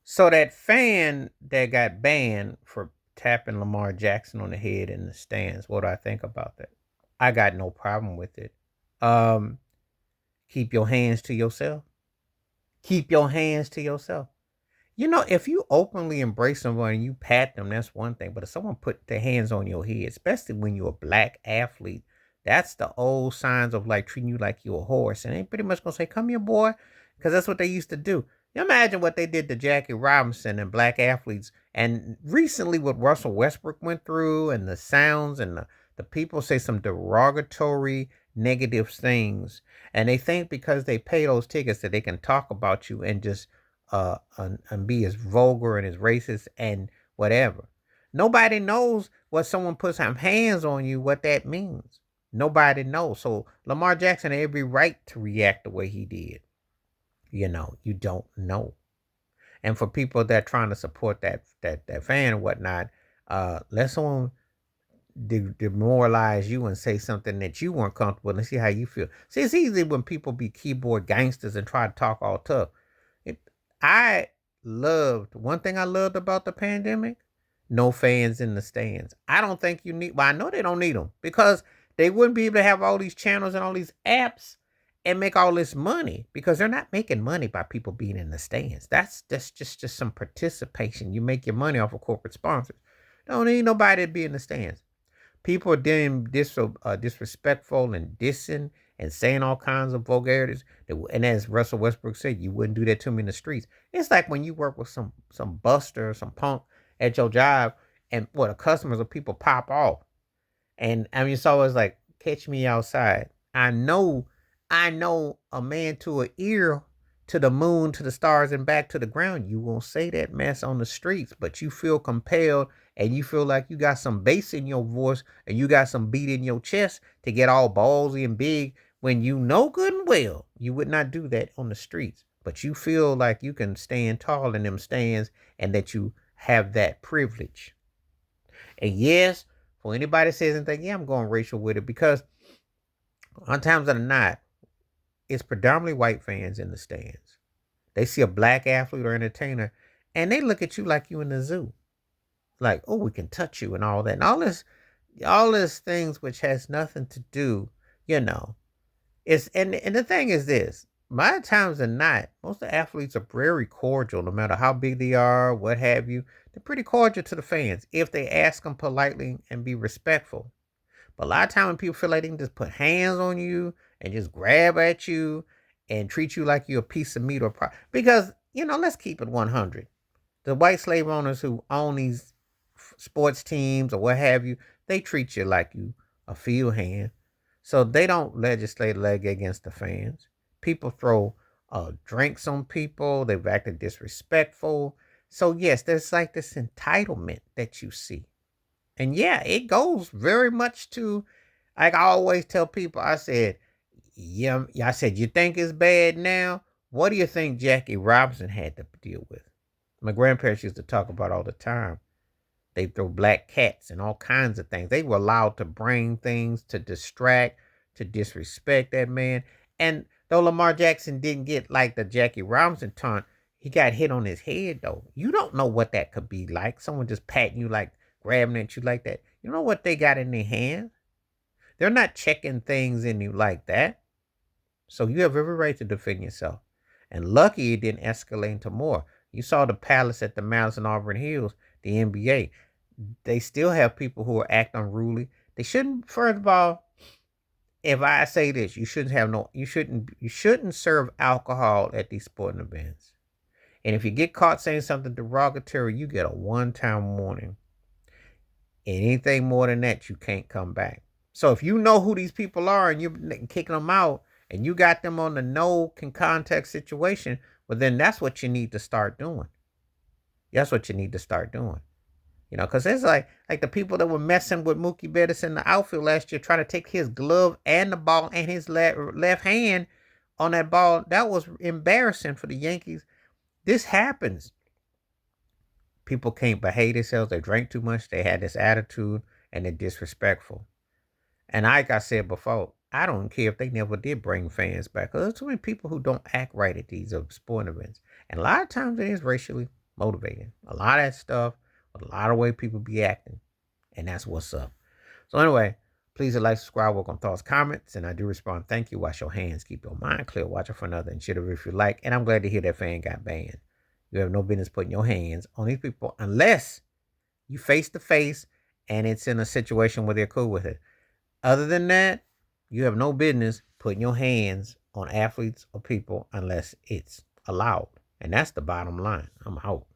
So that fan that got banned for tapping Lamar Jackson on the head in the stands, what do I think about that? I got no problem with it. Um, Keep your hands to yourself. Keep your hands to yourself. You know, if you openly embrace someone and you pat them, that's one thing. But if someone put their hands on your head, especially when you're a black athlete, that's the old signs of like treating you like you're a horse. And they pretty much gonna say, "Come here, boy," because that's what they used to do. You imagine what they did to Jackie Robinson and black athletes, and recently what Russell Westbrook went through, and the sounds and the people say some derogatory, negative things, and they think because they pay those tickets that they can talk about you and just and be as vulgar and as racist and whatever. Nobody knows what someone puts some hands on you, what that means. Nobody knows. So Lamar Jackson had every right to react the way he did. You know, you don't know. And for people that are trying to support that fan and whatnot, let someone demoralize you and say something that you weren't comfortable and see how you feel. See, it's easy when people be keyboard gangsters and try to talk all tough. It, I loved one thing I loved about the pandemic. No fans in the stands. I don't think you need. Well, I know they don't need them because they wouldn't be able to have all these channels and all these apps and make all this money because they're not making money by people being in the stands. That's just some participation. You make your money off of corporate sponsors. Don't need nobody to be in the stands. People are being disrespectful and dissing and saying all kinds of vulgarities. And as Russell Westbrook said, you wouldn't do that to me in the streets. It's like when you work with some buster or some punk at your job, and the customers or people pop off. And I mean, it's always like, catch me outside. I know a man to an ear, to the moon, to the stars, and back to the ground. You won't say that mess on the streets, but you feel compelled and you feel like you got some bass in your voice and you got some beat in your chest to get all ballsy and big when you know good and well you would not do that on the streets. But you feel like you can stand tall in them stands and that you have that privilege. And yes, for anybody that says anything, yeah, I'm going racial with it because on times that are not, it's predominantly white fans in the stands. They see a black athlete or entertainer and they look at you like you in the zoo. Like, oh, we can touch you and all that. And all this things which has nothing to do, you know. It's and the thing is this. My times are not. Most of the athletes are very cordial, no matter how big they are, what have you. They're pretty cordial to the fans if they ask them politely and be respectful. But a lot of time when people feel like they can just put hands on you and just grab at you and treat you like you're a piece of meat or because let's keep it 100. The white slave owners who own these sports teams or what have you, they treat you like you a field hand. So they don't legislate leg against the fans. People throw drinks on people. They've acted disrespectful. So yes, there's like this entitlement that you see. And yeah, it goes very much to, like I always tell people, I said, yeah, I said, you think it's bad now? What do you think Jackie Robinson had to deal with? My grandparents used to talk about all the time. They throw black cats and all kinds of things. They were allowed to bring things to distract, to disrespect that man. And though Lamar Jackson didn't get like the Jackie Robinson taunt, he got hit on his head though. You don't know what that could be like. Someone just patting you like grabbing at you like that. You know what they got in their hands? They're not checking things in you like that. So you have every right to defend yourself. And lucky it didn't escalate into more. You saw the palace at the Madison Auburn Hills, the NBA. They still have people who are act unruly. They shouldn't. First of all, if I say this, you shouldn't serve alcohol at these sporting events. And if you get caught saying something derogatory, you get a one-time warning. And anything more than that, you can't come back. So if you know who these people are and you're kicking them out and you got them on the no can contact situation, well, then that's what you need to start doing. That's what you need to start doing. Because it's like the people that were messing with Mookie Betts in the outfield last year, trying to take his glove and the ball and his left hand on that ball. That was embarrassing for the Yankees. This happens. People can't behave themselves. They drank too much. They had this attitude and they're disrespectful. And like I said before, I don't care if they never did bring fans back. Because there's too many people who don't act right at these sporting events. And a lot of times it is racially. motivating. A lot of that stuff, a lot of way people be acting. And that's what's up. So anyway, please like, subscribe, work on thoughts, comments, and I do respond. Thank you. Wash your hands. Keep your mind clear. Watch out for another and share the if you like. And I'm glad to hear that fan got banned. You have no business putting your hands on these people unless you face to face and it's in a situation where they're cool with it. Other than that, you have no business putting your hands on athletes or people unless it's allowed. And that's the bottom line. I'm out.